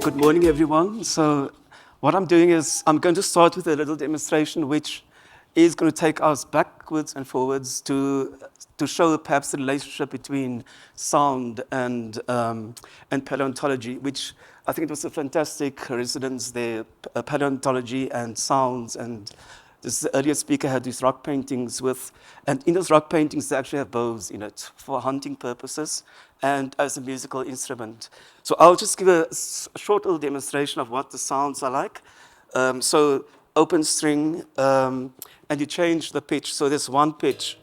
Good morning, everyone. So what I'm doing is I'm going to start with a little demonstration which is going to take us backwards and forwards to show perhaps the relationship between sound and paleontology, which I think it was a fantastic resonance there, paleontology and sounds. And this earlier speaker had these rock paintings and in those rock paintings they actually have bows in it for hunting purposes and as a musical instrument. So I'll just give a short little demonstration of what the sounds are like. So open string, and you change the pitch. So there's one pitch,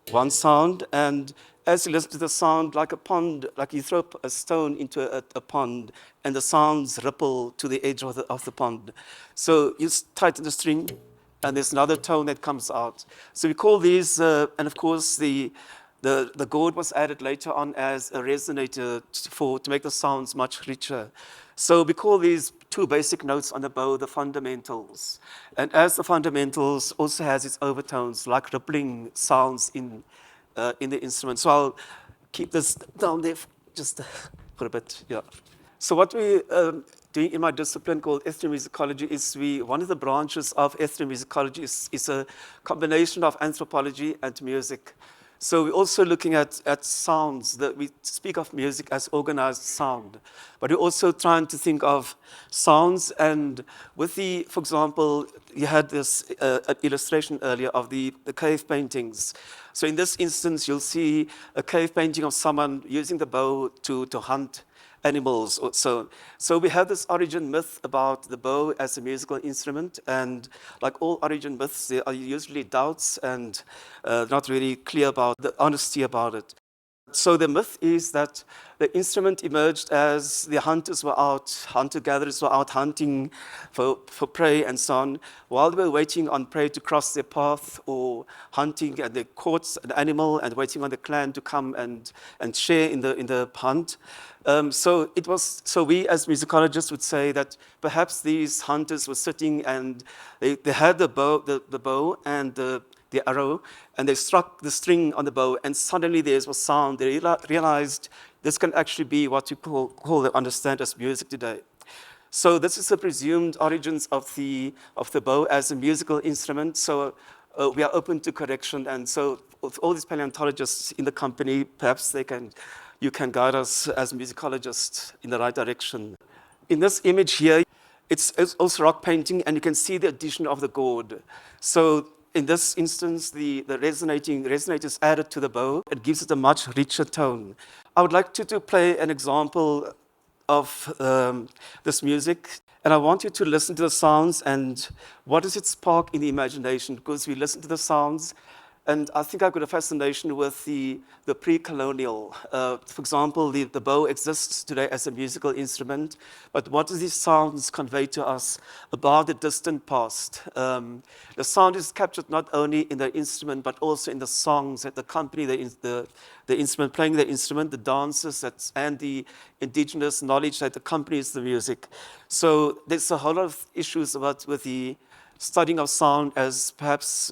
one sound, and as you listen to the sound, like a pond, like you throw a stone into a pond, and the sounds ripple to the edge of the pond. So you tighten the string, and there's another tone that comes out. So we call these, and of course the gourd was added later on as a resonator to make the sounds much richer. So we call these two basic notes on the bow the fundamentals. And as the fundamentals also has its overtones, like rippling sounds in the instrument. So I'll keep this down there just for a bit. Yeah. So what we doing in my discipline called ethnomusicology is one of the branches of ethnomusicology is a combination of anthropology and music. So we're also looking at sounds. We speak of music as organized sound, but we're also trying to think of sounds. And for example, you had this illustration earlier of the cave paintings. So in this instance, you'll see a cave painting of someone using the bow to hunt animals. So we have this origin myth about the bow as a musical instrument, and like all origin myths, there are usually doubts and not really clear about the honesty about it. So the myth is that the instrument emerged as the hunter-gatherers were out hunting for prey and so on, while they were waiting on prey to cross their path or hunting, and they caught an animal and waiting on the clan to come and share in the hunt. So we as musicologists would say that perhaps these hunters were sitting and they had the bow and the arrow, and they struck the string on the bow, and suddenly there was sound. They realized this can actually be what you call or understand as music today. So this is the presumed origins of the bow as a musical instrument. So we are open to correction, and so with all these paleontologists in the company, perhaps you can guide us as musicologists in the right direction. In this image here, it's also rock painting, and you can see the addition of the gourd. So in this instance, the resonator is added to the bow. It gives it a much richer tone. I would like to play an example of this music, and I want you to listen to the sounds and what does it spark in the imagination, because we listen to the sounds, and I think I've got a fascination with the pre-colonial. For example, the bow exists today as a musical instrument, but what do these sounds convey to us about the distant past? The sound is captured not only in the instrument, but also in the songs that accompany the instrument, playing the instrument, the dances, and the indigenous knowledge that accompanies the music. So there's a whole lot of issues with the studying of sound as perhaps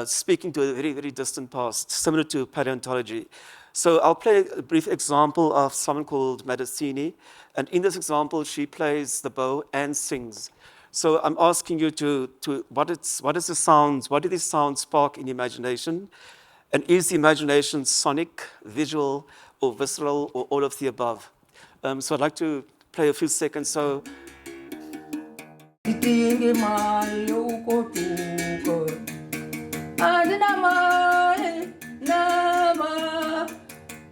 speaking to a very, very distant past, similar to paleontology. So I'll play a brief example of someone called Madacini. And in this example, she plays the bow and sings. So I'm asking you what is the sounds, what do these sounds spark in imagination? And is the imagination sonic, visual, or visceral, or all of the above? So I'd like to play a few seconds. So. Adinamare nama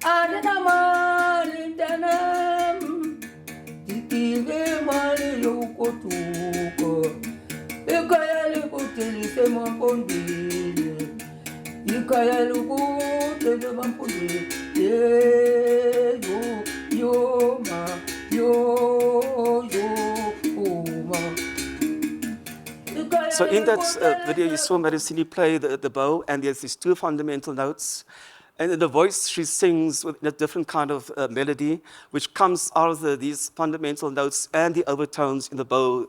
Adinamare danam Titige mare yokotuko Ikayali kutili semapondi Ikayali kutili semapondi Yo ma ma. So in that video, you saw Madacini play the bow, and there's these two fundamental notes. And in the voice, she sings with a different kind of melody, which comes out of these fundamental notes and the overtones in the bow,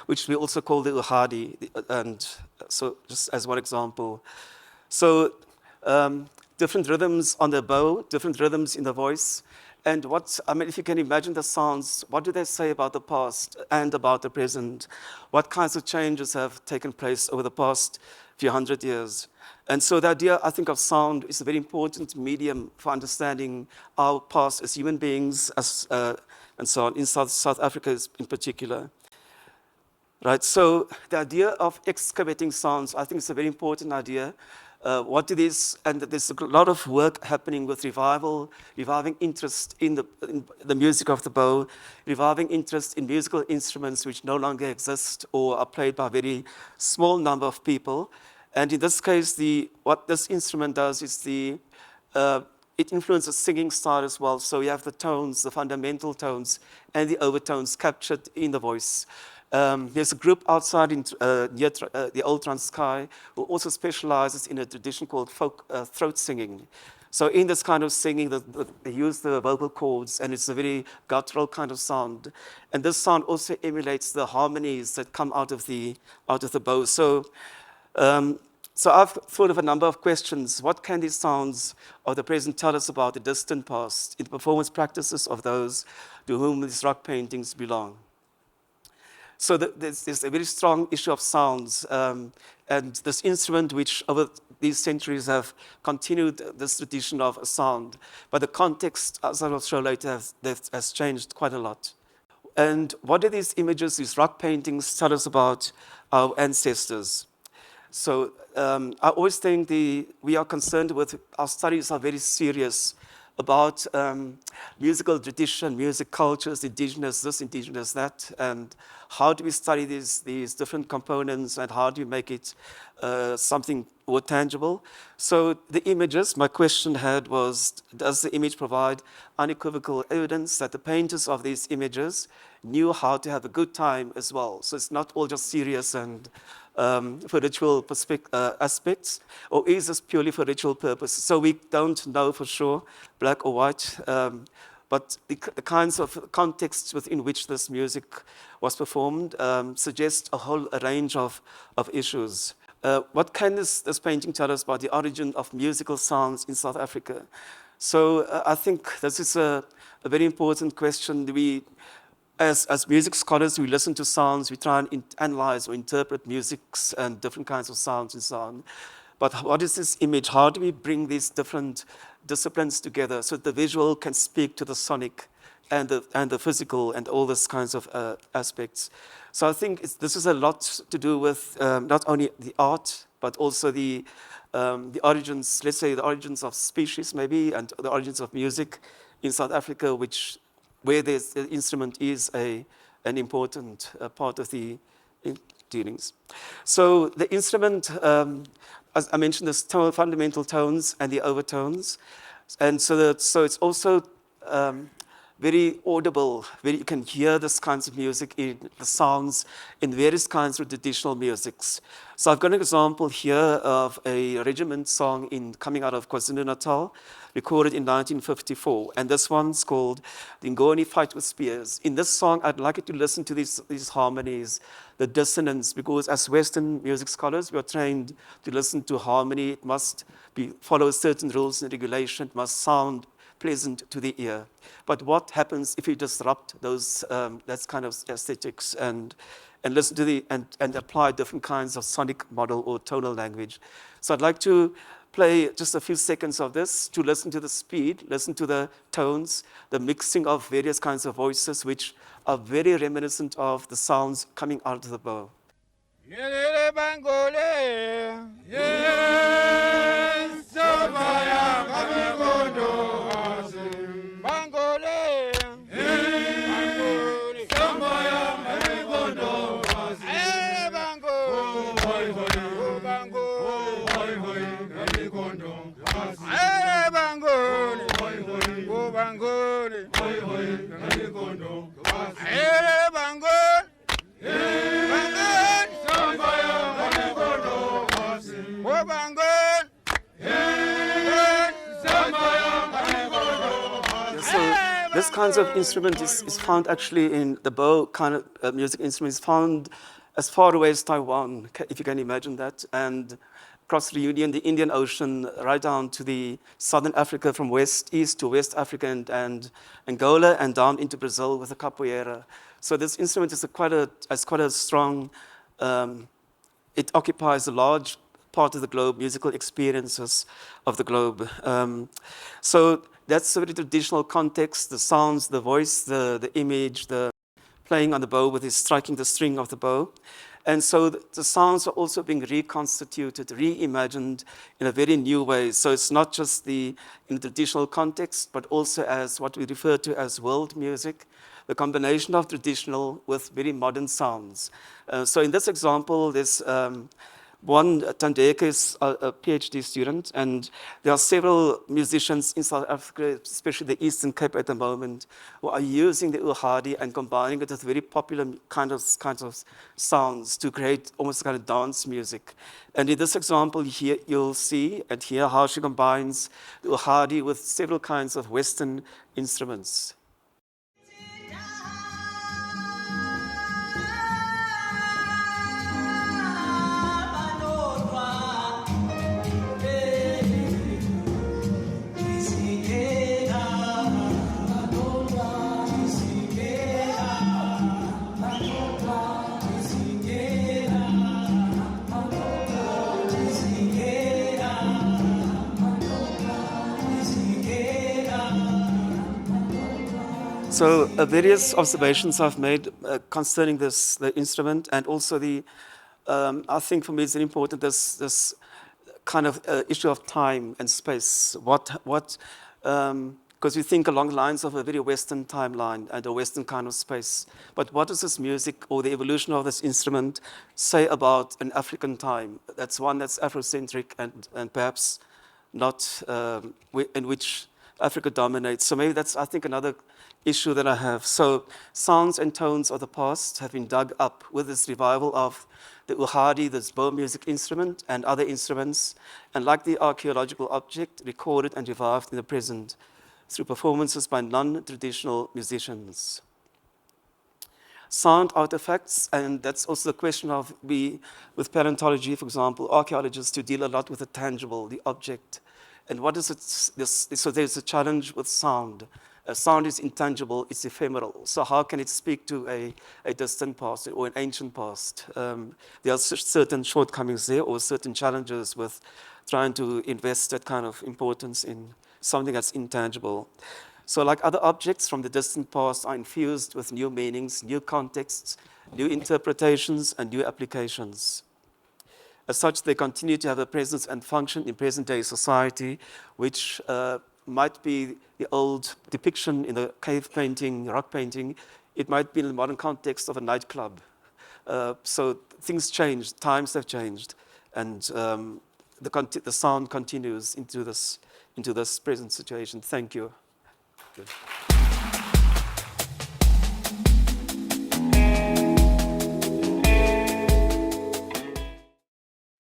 which we also call the uhadi. And so just as one example. So different rhythms on the bow, different rhythms in the voice. And I mean, if you can imagine the sounds, what do they say about the past and about the present? What kinds of changes have taken place over the past few hundred years? And so the idea, I think, of sound is a very important medium for understanding our past as human beings, and so on, in South Africa in particular. Right, so the idea of excavating sounds, I think, is a very important idea. What it is, and there's a lot of work happening with reviving interest in the music of the bow, reviving interest in musical instruments which no longer exist or are played by a very small number of people. And in this case, what this instrument does is it influences singing style as well. So you have the tones, the fundamental tones, and the overtones captured in the voice. There's a group outside near the old Transkei who also specializes in a tradition called folk throat singing. So in this kind of singing, they use the vocal cords, and it's a very guttural kind of sound. And this sound also emulates the harmonies that come out of the bow. So I've thought of a number of questions. What can these sounds of the present tell us about the distant past in the performance practices of those to whom these rock paintings belong? So there's a very strong issue of sounds, and this instrument which over these centuries have continued this tradition of a sound, but the context, as I will show later, has changed quite a lot. And what do these images, these rock paintings, tell us about our ancestors? So I always think we are concerned with, our studies are very serious about musical tradition, music cultures, indigenous this, indigenous that, and how do we study these different components, and how do we make it something more tangible? So the images, my question had was, does the image provide unequivocal evidence that the painters of these images knew how to have a good time as well? So it's not all just serious and for ritual aspects, or is this purely for ritual purposes? So we don't know for sure, black or white, but the kinds of contexts within which this music was performed suggest a range of issues. What can this painting tell us about the origin of musical sounds in South Africa? So I think this is a very important question. As music scholars, we listen to sounds, we try and analyze or interpret musics and different kinds of sounds and so on. But what is this image? How do we bring these different disciplines together so that the visual can speak to the sonic and the physical and all these kinds of aspects? So I think this is a lot to do with not only the art, but also the origins, let's say the origins of species maybe, and the origins of music in South Africa, where the instrument is an important part of the dealings. So the instrument, as I mentioned, the fundamental tones and the overtones. And so it's also very audible, where you can hear this kinds of music in the sounds in various kinds of traditional musics. So I've got an example here of a regiment song coming out of KwaZulu-Natal, recorded in 1954. And this one's called The Ngoni Fight with Spears. In this song, I'd like you to listen to these harmonies, the dissonance, because as Western music scholars, we are trained to listen to harmony. It must follow certain rules and regulation. It must sound pleasant to the ear. But what happens if you disrupt that kind of aesthetics and listen to and apply different kinds of sonic model or tonal language? So I'd like to play just a few seconds of this to listen to the speed, listen to the tones, the mixing of various kinds of voices, which are very reminiscent of the sounds coming out of the bow. This kind of instrument is found actually in the bow kind of music instrument is found as far away as Taiwan, if you can imagine that. And across Reunion, the Indian Ocean, right down to the southern Africa, from east to West Africa and Angola, and down into Brazil with the capoeira. So this instrument is quite a strong, it occupies a large part of the globe, musical experiences of the globe. So that's a very traditional context, the sounds, the voice, the image, the playing on the bow with his striking the string of the bow. And so the sounds are also being reconstituted, reimagined in a very new way. So it's not just in the traditional context, but also as what we refer to as world music, the combination of traditional with very modern sounds. So in this example, there's one, Tandeke is a PhD student, and there are several musicians in South Africa, especially the Eastern Cape at the moment, who are using the uhadi and combining it with very popular kinds of sounds to create almost kind of dance music. And in this example here, you'll see and hear how she combines the uhadi with several kinds of Western instruments. So various observations I've made concerning the instrument, and also I think for me it's important this kind of issue of time and space. Because we think along the lines of a very Western timeline and a Western kind of space. But what does this music or the evolution of this instrument say about an African time? That's one that's Afrocentric and perhaps not in which Africa dominates. So maybe that's, I think, another issue that I have. So sounds and tones of the past have been dug up with this revival of the uhadi, this bow music instrument, and other instruments, and like the archaeological object, recorded and revived in the present through performances by non-traditional musicians. Sound artifacts, and that's also the question of with paleontology, for example, archaeologists who deal a lot with the tangible, the object. And what is it? So there's a challenge with sound. Sound is intangible, it's ephemeral. So how can it speak to a distant past or an ancient past? There are certain shortcomings there, or certain challenges with trying to invest that kind of importance in something that's intangible. So like other objects from the distant past are infused with new meanings, new contexts, new interpretations, and new applications. As such, they continue to have a presence and function in present-day society, which might be the old depiction in the cave painting, rock painting. It might be in the modern context of a nightclub. So things change, times have changed, and the sound continues into this present situation. Thank you. Good.